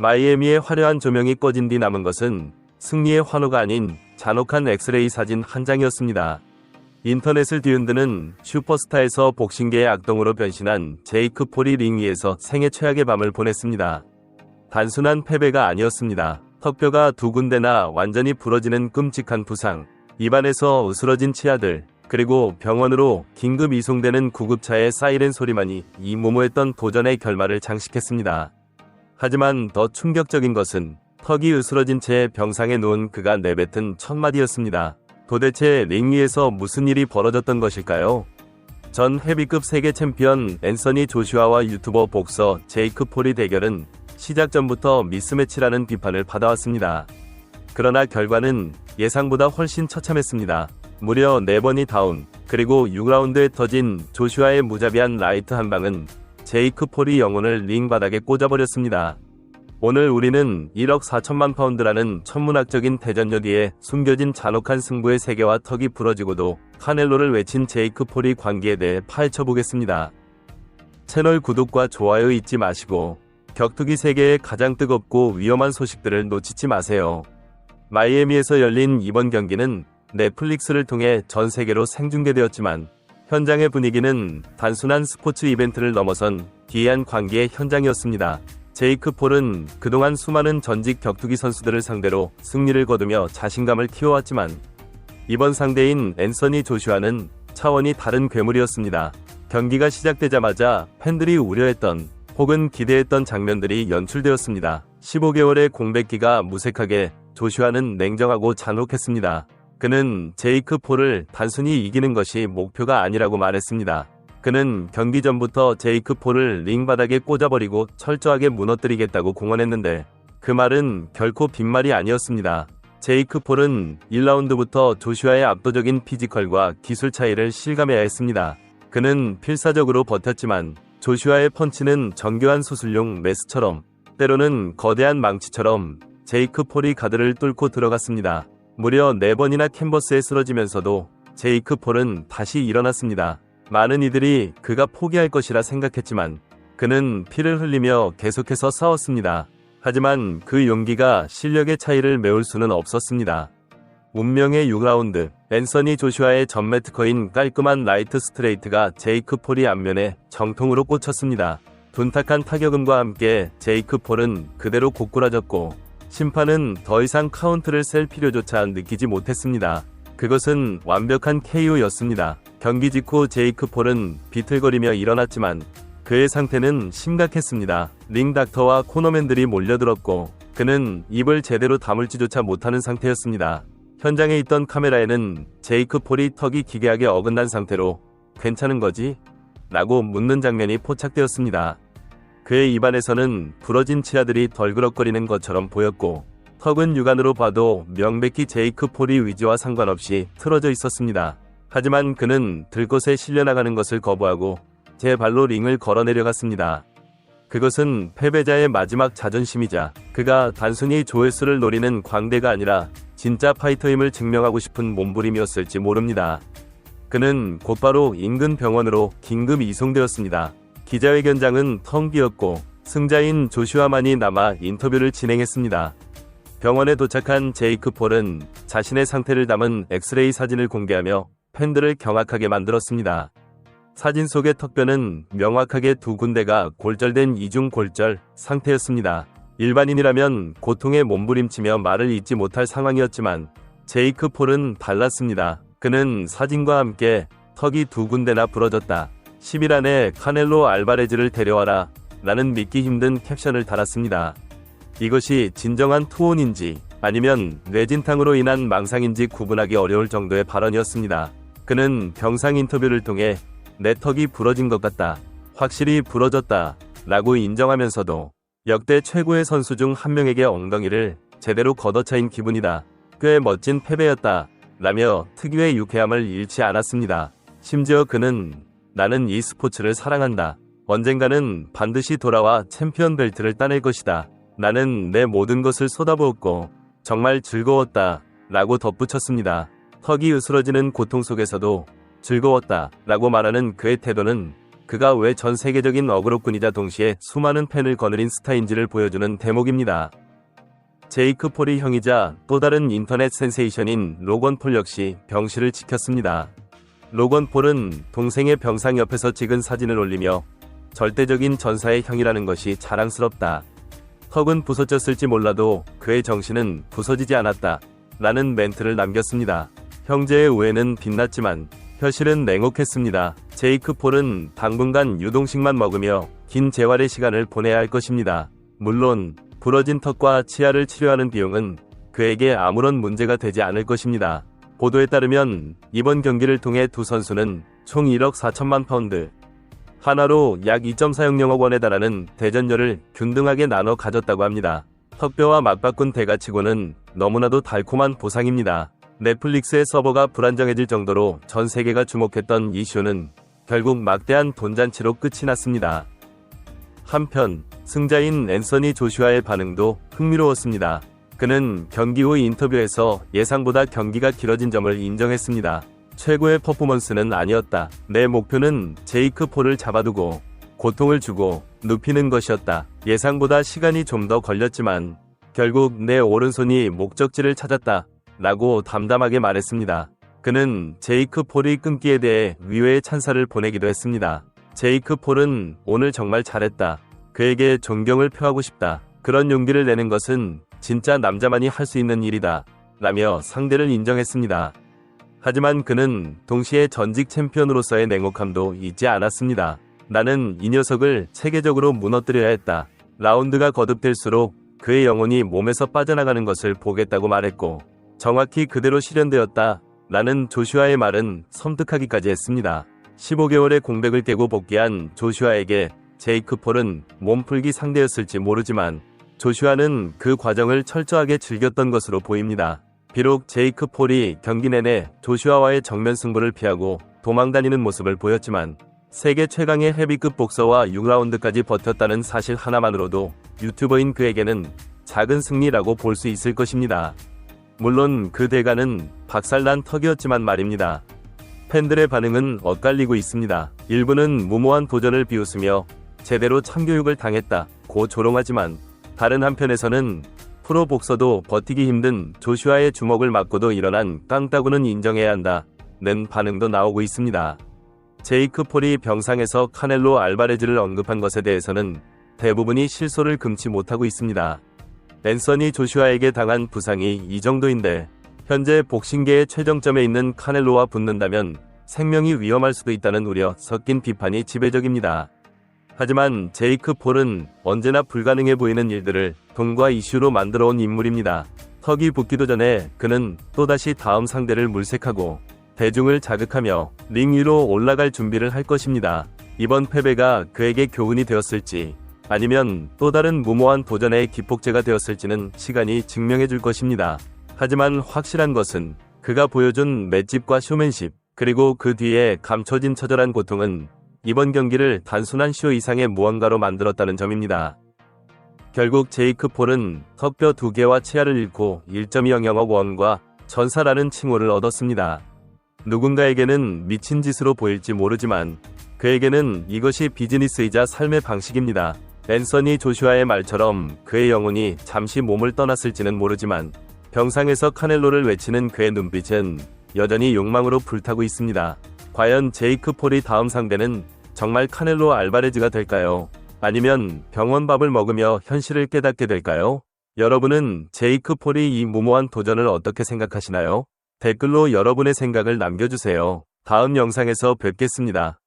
마이애미의 화려한 조명이 꺼진 뒤 남은 것은 승리의 환호가 아닌 잔혹한 엑스레이 사진 한 장이었습니다. 인터넷을 뒤흔드는 슈퍼스타에서 복싱계의 악동으로 변신한 제이크 폴이 링 위에서 생애 최악의 밤을 보냈습니다. 단순한 패배가 아니었습니다. 턱뼈가 두 군데나 완전히 부러지는 끔찍한 부상, 입안에서 으스러진 치아들, 그리고 병원으로 긴급 이송되는 구급차의 사이렌 소리만이 이 무모했던 도전의 결말을 장식했습니다. 하지만 더 충격적인 것은 턱이 으스러진 채 병상에 누운 그가 내뱉은 첫 마디였습니다. 도대체 링 위에서 무슨 일이 벌어졌던 것일까요? 전 헤비급 세계 챔피언 앤서니 조슈아와 유튜버 복서 제이크 폴의 대결은 시작 전부터 미스매치라는 비판을 받아왔습니다. 그러나 결과는 예상보다 훨씬 처참했습니다. 무려 4번이 다운, 그리고 6라운드에 터진 조슈아의 무자비한 라이트 한 방은 제이크 폴이 영혼을 링 바닥에 꽂아버렸습니다. 오늘 우리는 1억 4천만 파운드라는 천문학적인 대전여 뒤에 숨겨진 잔혹한 승부의 세계와 턱이 부러지고도 카넬로를 외친 제이크 폴의 관계에 대해 파헤쳐보겠습니다. 채널 구독과 좋아요 잊지 마시고 격투기 세계의 가장 뜨겁고 위험한 소식들을 놓치지 마세요. 마이애미에서 열린 이번 경기는 넷플릭스를 통해 전 세계로 생중계되었지만 현장의 분위기는 단순한 스포츠 이벤트를 넘어선 기이한 관계의 현장이었습니다. 제이크 폴은 그동안 수많은 전직 격투기 선수들을 상대로 승리를 거두며 자신감을 키워왔지만 이번 상대인 앤서니 조슈아는 차원이 다른 괴물이었습니다. 경기가 시작되자마자 팬들이 우려했던 혹은 기대했던 장면들이 연출되었습니다. 15개월의 공백기가 무색하게 조슈아는 냉정하고 잔혹했습니다. 그는 제이크 폴을 단순히 이기는 것이 목표가 아니라고 말했습니다. 그는 경기 전부터 제이크 폴을 링 바닥에 꽂아버리고 철저하게 무너뜨리겠다고 공언했는데 그 말은 결코 빈말이 아니었습니다. 제이크 폴은 1라운드부터 조슈아의 압도적인 피지컬과 기술 차이를 실감해야 했습니다. 그는 필사적으로 버텼지만 조슈아의 펀치는 정교한 수술용 메스처럼, 때로는 거대한 망치처럼 제이크 폴이 가드를 뚫고 들어갔습니다. 무려 4번이나 캔버스에 쓰러지면서도 제이크 폴은 다시 일어났습니다. 많은 이들이 그가 포기할 것이라 생각했지만 그는 피를 흘리며 계속해서 싸웠습니다. 하지만 그 용기가 실력의 차이를 메울 수는 없었습니다. 운명의 6라운드, 앤서니 조슈아의 전매특허인 깔끔한 라이트 스트레이트가 제이크 폴이 앞면에 정통으로 꽂혔습니다. 둔탁한 타격음과 함께 제이크 폴은 그대로 고꾸라졌고 심판은 더 이상 카운트를 셀 필요조차 느끼지 못했습니다. 그것은 완벽한 KO였습니다. 경기 직후 제이크 폴은 비틀거리며 일어났지만 그의 상태는 심각했습니다. 링 닥터와 코너맨들이 몰려들었고 그는 입을 제대로 다물지조차 못하는 상태였습니다. 현장에 있던 카메라에는 제이크 폴이 턱이 기괴하게 어긋난 상태로 괜찮은 거지? 라고 묻는 장면이 포착되었습니다. 그의 입안에서는 부러진 치아들이 덜그럭거리는 것처럼 보였고 턱은 육안으로 봐도 명백히 제이크 폴의 의지와 상관없이 틀어져 있었습니다. 하지만 그는 들것에 실려나가는 것을 거부하고 제 발로 링을 걸어 내려갔습니다. 그것은 패배자의 마지막 자존심이자 그가 단순히 조회수를 노리는 광대가 아니라 진짜 파이터임을 증명하고 싶은 몸부림이었을지 모릅니다. 그는 곧바로 인근 병원으로 긴급 이송되었습니다. 기자회견장은 텅 비었고 승자인 조슈아만이 남아 인터뷰를 진행했습니다. 병원에 도착한 제이크 폴은 자신의 상태를 담은 엑스레이 사진을 공개하며 팬들을 경악하게 만들었습니다. 사진 속의 턱뼈는 명확하게 두 군데가 골절된 이중 골절 상태였습니다. 일반인이라면 고통에 몸부림치며 말을 잇지 못할 상황이었지만 제이크 폴은 달랐습니다. 그는 사진과 함께 턱이 두 군데나 부러졌다. 10일 안에 카넬로 알바레즈를 데려와라 라는 믿기 힘든 캡션을 달았습니다. 이것이 진정한 투혼인지 아니면 뇌진탕으로 인한 망상인지 구분하기 어려울 정도의 발언이었습니다. 그는 병상 인터뷰를 통해 내 턱이 부러진 것 같다. 확실히 부러졌다. 라고 인정하면서도 역대 최고의 선수 중 한 명에게 엉덩이를 제대로 걷어차인 기분이다. 꽤 멋진 패배였다. 라며 특유의 유쾌함을 잃지 않았습니다. 심지어 그는 나는 이 스포츠를 사랑한다. 언젠가는 반드시 돌아와 챔피언 벨트를 따낼 것이다. 나는 내 모든 것을 쏟아부었고 정말 즐거웠다. 라고 덧붙였습니다. 턱이 으스러지는 고통 속에서도 즐거웠다. 라고 말하는 그의 태도는 그가 왜 전 세계적인 어그로꾼이자 동시에 수많은 팬을 거느린 스타인지를 보여주는 대목입니다. 제이크 폴의 형이자 또 다른 인터넷 센세이션인 로건 폴 역시 병실을 지켰습니다. 로건 폴은 동생의 병상 옆에서 찍은 사진을 올리며 절대적인 전사의 형이라는 것이 자랑스럽다. 턱은 부서졌을지 몰라도 그의 정신은 부서지지 않았다. 라는 멘트를 남겼습니다. 형제의 우애는 빛났지만 현실은 냉혹했습니다. 제이크 폴은 당분간 유동식만 먹으며 긴 재활의 시간을 보내야 할 것입니다. 물론 부러진 턱과 치아를 치료하는 비용은 그에게 아무런 문제가 되지 않을 것입니다. 보도에 따르면 이번 경기를 통해 두 선수는 총 1억 4천만 파운드, 하나로 약 2.400억 원에 달하는 대전료를 균등하게 나눠 가졌다고 합니다. 턱뼈와 맞바꾼 대가치고는 너무나도 달콤한 보상입니다. 넷플릭스의 서버가 불안정해질 정도로 전 세계가 주목했던 이슈는 결국 막대한 돈잔치로 끝이 났습니다. 한편 승자인 앤서니 조슈아의 반응도 흥미로웠습니다. 그는 경기 후 인터뷰에서 예상보다 경기가 길어진 점을 인정했습니다. 최고의 퍼포먼스는 아니었다. 내 목표는 제이크 폴을 잡아두고 고통을 주고 눕히는 것이었다. 예상보다 시간이 좀 더 걸렸지만 결국 내 오른손이 목적지를 찾았다. 라고 담담하게 말했습니다. 그는 제이크 폴의 끊기에 대해 위로의 찬사를 보내기도 했습니다. 제이크 폴은 오늘 정말 잘했다. 그에게 존경을 표하고 싶다. 그런 용기를 내는 것은 진짜 남자만이 할 수 있는 일이다. 라며 상대를 인정했습니다. 하지만 그는 동시에 전직 챔피언으로서의 냉혹함도 잊지 않았습니다. 나는 이 녀석을 체계적으로 무너뜨려야 했다. 라운드가 거듭될수록 그의 영혼이 몸에서 빠져나가는 것을 보겠다고 말했고 정확히 그대로 실현되었다. 라는 조슈아의 말은 섬뜩하기까지 했습니다. 15개월의 공백을 깨고 복귀한 조슈아에게 제이크 폴은 몸풀기 상대였을지 모르지만 조슈아는 그 과정을 철저하게 즐겼던 것으로 보입니다. 비록 제이크 폴이 경기 내내 조슈아와의 정면 승부를 피하고 도망다니는 모습을 보였지만 세계 최강의 헤비급 복서와 6라운드까지 버텼다는 사실 하나만으로도 유튜버인 그에게는 작은 승리라고 볼 수 있을 것입니다. 물론 그 대가는 박살난 턱이었지만 말입니다. 팬들의 반응은 엇갈리고 있습니다. 일부는 무모한 도전을 비웃으며 제대로 참교육을 당했다고 조롱하지만 다른 한편에서는 프로 복서도 버티기 힘든 조슈아의 주먹을 맞고도 일어난 깡따구는 인정해야 한다는 반응도 나오고 있습니다. 제이크 폴이 병상에서 카넬로 알바레즈를 언급한 것에 대해서는 대부분이 실소를 금치 못하고 있습니다. 앤서니 조슈아에게 당한 부상이 이 정도인데 현재 복싱계의 최정점에 있는 카넬로와 붙는다면 생명이 위험할 수도 있다는 우려 섞인 비판이 지배적입니다. 하지만 제이크 폴은 언제나 불가능해 보이는 일들을 돈과 이슈로 만들어 온 인물입니다. 턱이 붙기도 전에 그는 또다시 다음 상대를 물색하고 대중을 자극하며 링 위로 올라갈 준비를 할 것입니다. 이번 패배가 그에게 교훈이 되었을지 아니면 또 다른 무모한 도전의 기폭제가 되었을지는 시간이 증명해 줄 것입니다. 하지만 확실한 것은 그가 보여준 맷집과 쇼맨십 그리고 그 뒤에 감춰진 처절한 고통은 이번 경기를 단순한 쇼 이상의 무언가로 만들었다는 점입니다. 결국 제이크 폴은 턱뼈 2개와 치아를 잃고 1.20억 원과 전사라는 칭호를 얻었습니다. 누군가에게는 미친 짓으로 보일지 모르지만 그에게는 이것이 비즈니스이자 삶의 방식입니다. 앤서니 조슈아의 말처럼 그의 영혼이 잠시 몸을 떠났을지는 모르지만 병상에서 카넬로를 외치는 그의 눈빛은 여전히 욕망으로 불타고 있습니다. 과연 제이크 폴의 다음 상대는 정말 카넬로 알바레즈가 될까요? 아니면 병원밥을 먹으며 현실을 깨닫게 될까요? 여러분은 제이크 폴이 이 무모한 도전을 어떻게 생각하시나요? 댓글로 여러분의 생각을 남겨주세요. 다음 영상에서 뵙겠습니다.